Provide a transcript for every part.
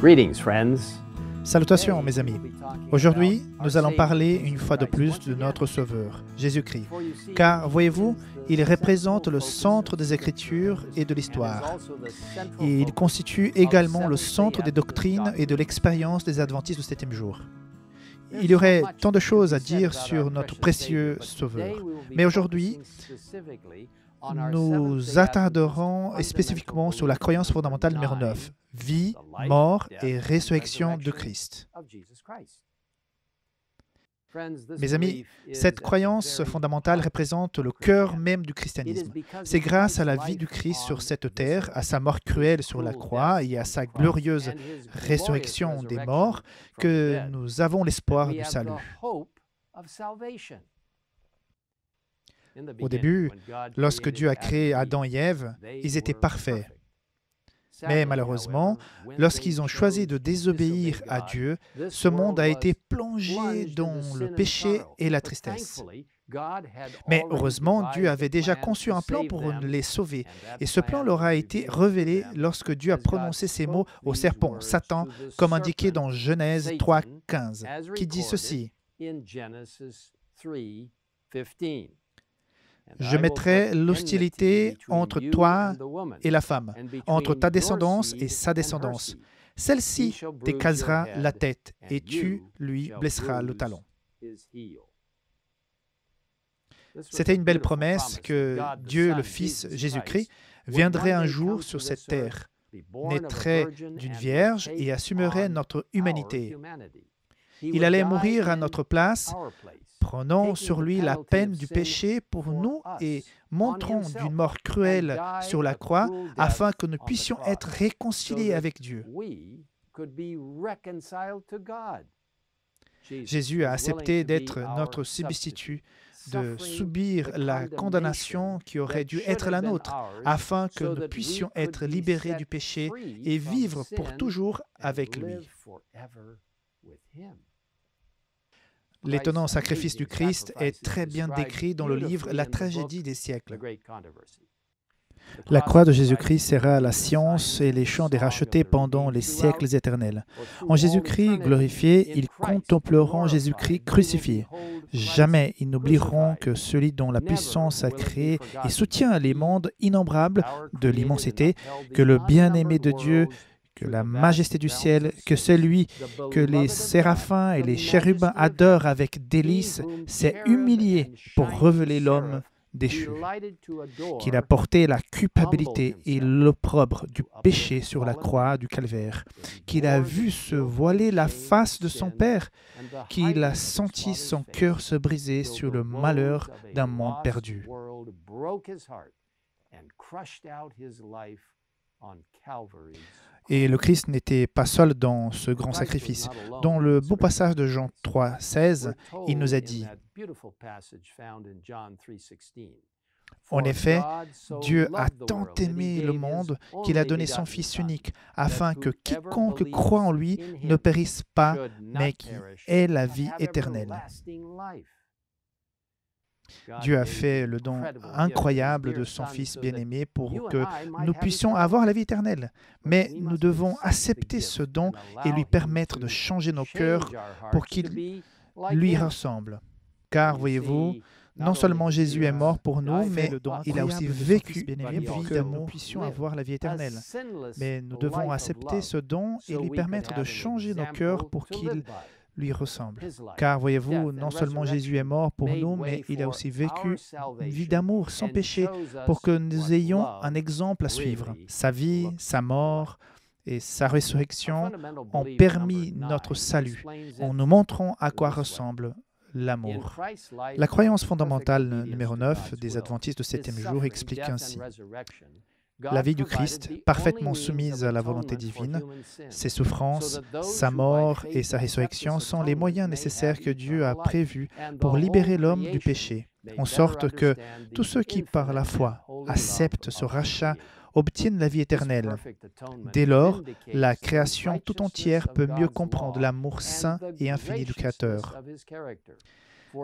Greetings, friends. Salutations, mes amis. Aujourd'hui, nous allons parler une fois de plus de notre Sauveur, Jésus-Christ. Car, voyez-vous, il représente le centre des Écritures et de l'histoire. Et il constitue également le centre des doctrines et de l'expérience des adventistes du septième jour. Il y aurait tant de choses à dire sur notre précieux Sauveur. Mais aujourd'hui, nous attarderons spécifiquement sur la croyance fondamentale numéro 9, vie, mort et résurrection de Christ. Mes amis, cette croyance fondamentale représente le cœur même du christianisme. C'est grâce à la vie du Christ sur cette terre, à sa mort cruelle sur la croix et à sa glorieuse résurrection des morts que nous avons l'espoir du salut. Au début, lorsque Dieu a créé Adam et Ève, ils étaient parfaits. Mais malheureusement, lorsqu'ils ont choisi de désobéir à Dieu, ce monde a été plongé dans le péché et la tristesse. Mais heureusement, Dieu avait déjà conçu un plan pour les sauver. Et ce plan leur a été révélé lorsque Dieu a prononcé ces mots au serpent, Satan, comme indiqué dans Genèse 3:15, qui dit ceci. Je mettrai l'hostilité entre toi et la femme, entre ta descendance et sa descendance. Celle-ci t'écrasera la tête et tu lui blesseras le talon. C'était une belle promesse que Dieu, le Fils Jésus-Christ, viendrait un jour sur cette terre, naîtrait d'une vierge et assumerait notre humanité. Il allait mourir à notre place, prenant sur lui la peine du péché pour nous et montrant d'une mort cruelle sur la croix afin que nous puissions être réconciliés avec Dieu. Jésus a accepté d'être notre substitut, de subir la condamnation qui aurait dû être la nôtre, afin que nous puissions être libérés du péché et vivre pour toujours avec lui. L'étonnant sacrifice du Christ est très bien décrit dans le livre La tragédie des siècles. La croix de Jésus-Christ sera la science et les chants des rachetés pendant les siècles éternels. En Jésus-Christ glorifié, ils contempleront Jésus-Christ crucifié. Jamais ils n'oublieront que celui dont la puissance a créé et soutient les mondes innombrables de l'immensité, que le bien-aimé de Dieu, que la majesté du ciel, que celui que les séraphins et les chérubins adorent avec délice, s'est humilié pour révéler l'homme déchu, qu'il a porté la culpabilité et l'opprobre du péché sur la croix du calvaire, qu'il a vu se voiler la face de son Père, qu'il a senti son cœur se briser sur le malheur d'un monde perdu. Et le Christ n'était pas seul dans ce grand sacrifice. Dans le beau passage de Jean 3:16, il nous a dit, en effet, Dieu a tant aimé le monde qu'il a donné son Fils unique, afin que quiconque croit en lui ne périsse pas, mais qu'il ait la vie éternelle. Dieu a fait le don incroyable de son Fils bien-aimé pour que nous puissions avoir la vie éternelle. Mais nous devons accepter ce don et lui permettre de changer nos cœurs pour qu'il lui ressemble. Car, voyez-vous, non seulement Jésus est mort pour nous, mais il a aussi vécu pour que nous puissions avoir la vie éternelle. Mais nous devons accepter ce don et lui permettre de changer nos cœurs pour qu'il lui ressemble. Car, voyez-vous, non seulement Jésus est mort pour nous, mais il a aussi vécu une vie d'amour sans péché pour que nous ayons un exemple à suivre. Sa vie, sa mort et sa résurrection ont permis notre salut en nous montrant à quoi ressemble l'amour. La croyance fondamentale numéro 9 des adventistes du septième jour explique ainsi. La vie du Christ, parfaitement soumise à la volonté divine, ses souffrances, sa mort et sa résurrection sont les moyens nécessaires que Dieu a prévus pour libérer l'homme du péché, en sorte que tous ceux qui, par la foi, acceptent ce rachat obtiennent la vie éternelle. Dès lors, la création tout entière peut mieux comprendre l'amour saint et infini du Créateur.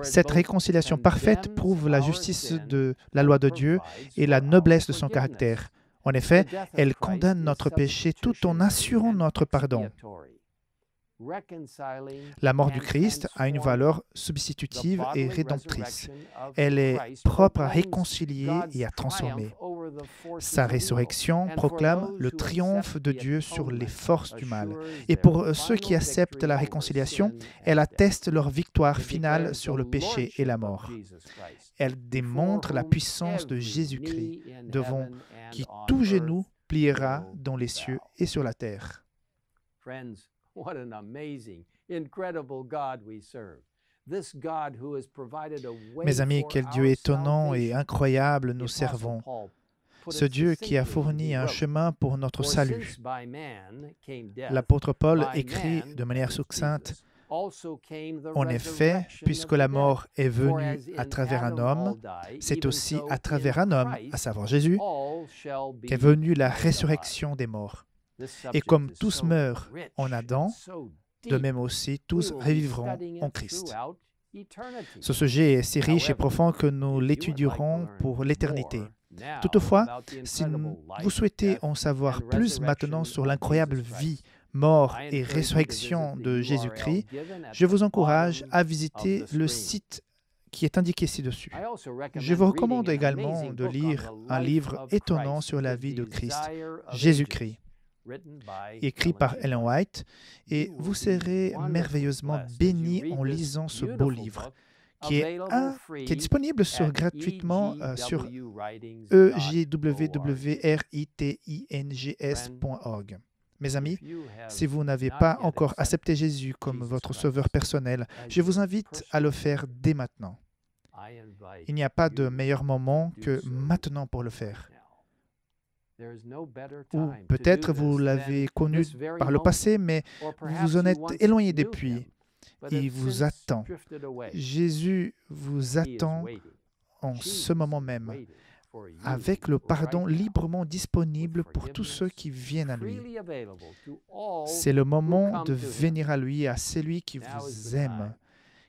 Cette réconciliation parfaite prouve la justice de la loi de Dieu et la noblesse de son caractère. En effet, elle condamne notre péché tout en assurant notre pardon. La mort du Christ a une valeur substitutive et rédemptrice. Elle est propre à réconcilier et à transformer. Sa résurrection proclame le triomphe de Dieu sur les forces du mal. Et pour ceux qui acceptent la réconciliation, elle atteste leur victoire finale sur le péché et la mort. Elle démontre la puissance de Jésus-Christ, devant qui tout genou pliera dans les cieux et sur la terre. What an amazing, incredible God we serve. This God who has provided a way Mes amis, for quel Dieu our étonnant et salvation. incroyable nous The Apostle servons. Paul put Ce it Dieu qui a succinctly. fourni He un wrote, chemin pour notre "For salut. since by man came death, L'apôtre Paul by écrit man, de manière that is succincte, Jesus, also came the en effet, resurrection puisque of la the mort dead. est For venue as à in travers un Adam homme, all die, c'est even aussi so à travers in un homme, Christ à savoir Jésus, all shall be qu'est venue la made alive." résurrection des morts. This Et subject comme is tous so meurent rich en and Adam, so de deep. même aussi tous We will be revivront studying en it Christ. throughout eternity. Ce sujet est si riche et However, profond que nous if you would like to l'étudierons learn pour l'éternité. more now Toutefois, about the si incredible vous life, souhaitez death, en savoir and plus maintenant resurrection sur of l'incroyable Jesus Christ, vie, mort I et encourage you to résurrection visit de the URL Jésus-Christ, given at je vous the encourage bottom à of visiter the le screen. site qui est indiqué ci-dessus. I also Je vous recommend recommande reading an également amazing de book lire on the un life livre of étonnant Christ, sur la The vie de Christ, Desire of Jésus-Christ, Ages, written by écrit Ellen par G. Ellen White. White, et You vous will be serez wonderfully merveilleusement blessed as you bénis read en this lisant ce beau beautiful livre, book, qui est, available free qui est disponible at gratuitement sur egwritings.org. egwritings.org. Mes amis, If you have si vous n'avez not pas yet encore accepted accepté Jésus comme Jesus votre Christ sauveur personnel, as je vous your invite à le personal faire dès maintenant. I invite Il n'y a pas de you meilleur moment to que do so maintenant pour le faire. now. There is no better Ou time to peut-être do vous this l'avez than connu this very par le moment. passé, mais Or vous perhaps vous en you êtes once éloigné knew depuis. him, but Il have vous since attend. drifted away. Jésus vous He is attend waiting. en Jesus ce moment is même, waiting for you avec le pardon right now, librement with disponible pour tous ceux forgiveness qui viennent à lui. freely available to all C'est le who moment come de to him. venir à lui, à celui qui Now is vous the aime, time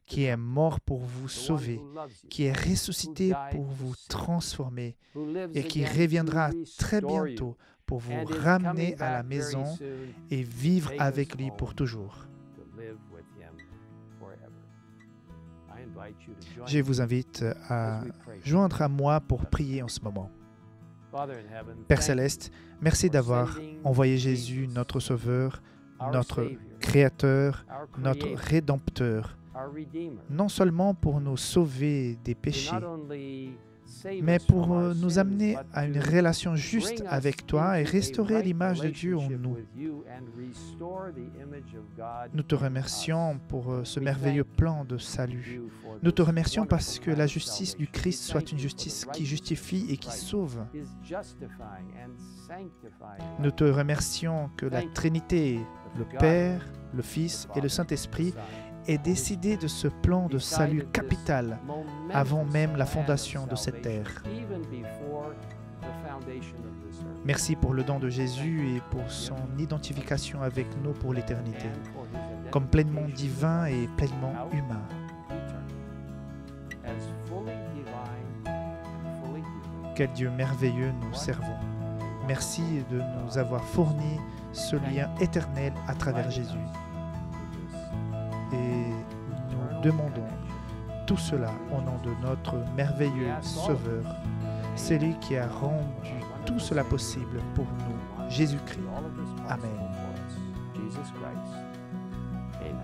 qui est mort pour vous The one sauver, who loves you, qui est ressuscité who died pour to vous save, transformer who lives et qui again reviendra to très restore bientôt you, pour vous and is ramener coming à la back very maison soon et vivre take avec us lui pour home toujours. to live with him forever. I invite you to join Je me vous invite à as we pray. joindre à moi pour prier en ce moment. Father in heaven, Père thank Céleste, merci for d'avoir sending envoyé Jesus, Jésus, notre Sauveur, our notre Savior, Créateur, our notre Creator, Rédempteur, our Redeemer, non seulement pour nous sauver des to péchés, not only save mais us pour from our nous sins, amener but à une to relation juste bring us avec toi et into a restaurer right l'image de Dieu en relationship nous. with you and restore the image of God Nous te in remercions us. pour ce We merveilleux thank plan de salut. you for Nous te this remercions parce wonderful que plan la of justice du salvation. Christ We soit thank une you for the justice qui righteousness justifie of et qui Christ sauve. is justifying and sanctifying Nous us. te remercions que la Thank you Trinité, that le the God, Père, le Fils the et le Father, Saint-Esprit the Son, aient décidé de ce plan de salut decided this capital momentous avant même la plan of fondation de cette salvation, terre. even before the foundation of this earth. Merci pour le don de Jésus et pour son identification avec nous pour l'éternité, And for his comme pleinement identification divin with et us pleinement throughout humain. eternity. As fully divine and fully human. Quel Dieu merveilleux nous servons. Merci de nous avoir fourni ce lien éternel à travers Jésus. Et nous demandons tout cela au nom de notre merveilleux Sauveur, celui qui a rendu tout cela possible pour nous, Jésus-Christ. Amen. Jesus Christ. Amen.